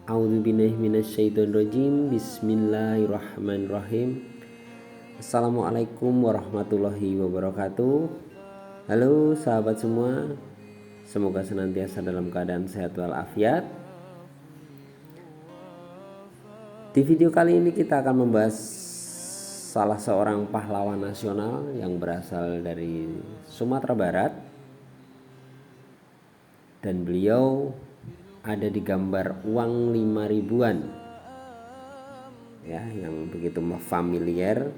A'udzubillahi minasyaitonirrajim. Bismillahirrahmanirrahim. Assalamualaikum warahmatullahi wabarakatuh. Halo sahabat semua, semoga senantiasa dalam keadaan sehat walafiat. Di video kali ini kita akan membahas salah seorang pahlawan nasional yang berasal dari Sumatera Barat, dan beliau ada di gambar uang 5 ribuan ya, yang begitu familiar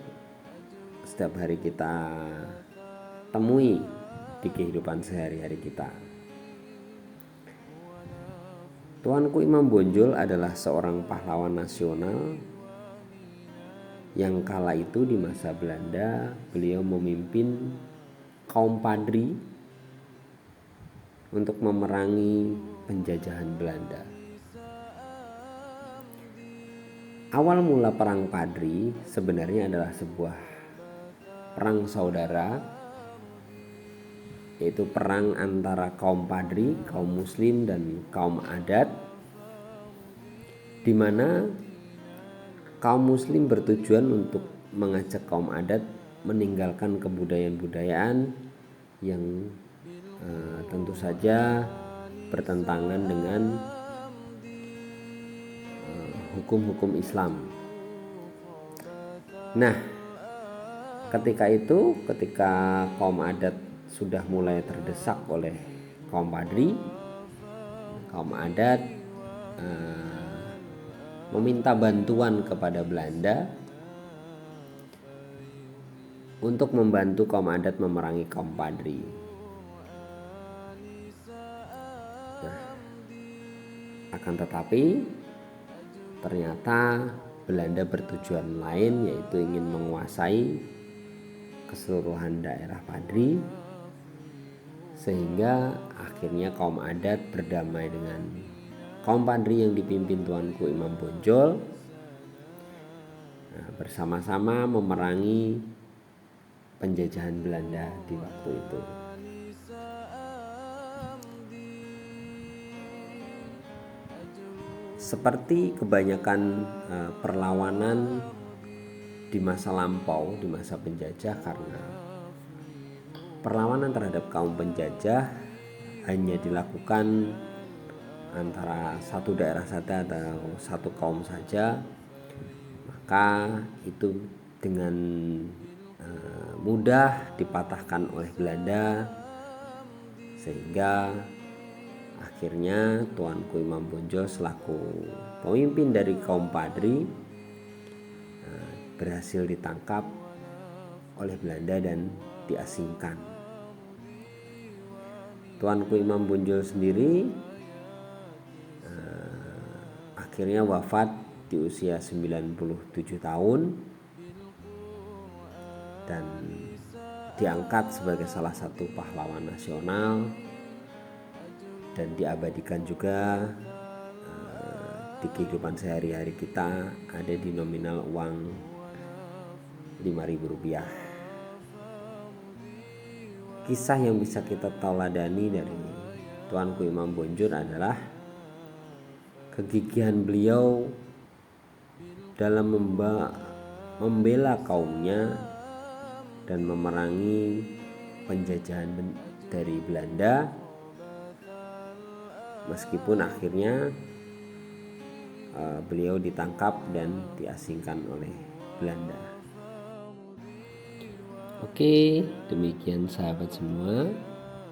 setiap hari kita temui di kehidupan sehari-hari kita. Tuanku Imam Bonjol adalah seorang pahlawan nasional yang kala itu di masa Belanda beliau memimpin kaum Padri untuk memerangi penjajahan Belanda. Awal mula perang Padri sebenarnya adalah sebuah perang saudara, yaitu perang antara kaum Padri, kaum Muslim dan kaum adat, di mana kaum Muslim bertujuan untuk mengajak kaum adat meninggalkan kebudayaan-budayaan yang tentu saja bertentangan dengan hukum-hukum Islam. Nah, ketika kaum adat sudah mulai terdesak oleh kaum Padri, kaum adat meminta bantuan kepada Belanda untuk membantu kaum adat memerangi kaum Padri. Akan tetapi ternyata Belanda bertujuan lain, yaitu ingin menguasai keseluruhan daerah Padri, sehingga akhirnya kaum adat berdamai dengan kaum Padri yang dipimpin Tuanku Imam Bonjol, bersama-sama memerangi penjajahan Belanda di waktu itu. Seperti kebanyakan perlawanan di masa lampau, di masa penjajah, karena perlawanan terhadap kaum penjajah hanya dilakukan antara satu daerah saja atau satu kaum saja, maka itu dengan mudah dipatahkan oleh Belanda, sehingga akhirnya Tuanku Imam Bonjol selaku pemimpin dari kaum Padri berhasil ditangkap oleh Belanda dan diasingkan. Tuanku Imam Bonjol sendiri akhirnya wafat di usia 97 tahun dan diangkat sebagai salah satu pahlawan nasional dan diabadikan juga di kehidupan sehari-hari kita, ada di nominal uang 5.000 rupiah. Kisah yang bisa kita tauladani dari Tuanku Imam Bonjol adalah kegigihan beliau dalam membela kaumnya dan memerangi penjajahan dari Belanda, meskipun akhirnya beliau ditangkap dan diasingkan oleh Belanda. Oke, demikian sahabat semua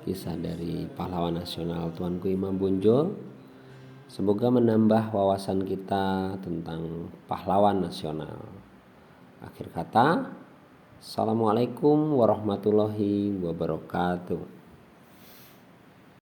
kisah dari pahlawan nasional Tuanku Imam Bonjol. Semoga menambah wawasan kita tentang pahlawan nasional. Akhir kata, Assalamualaikum warahmatullahi wabarakatuh.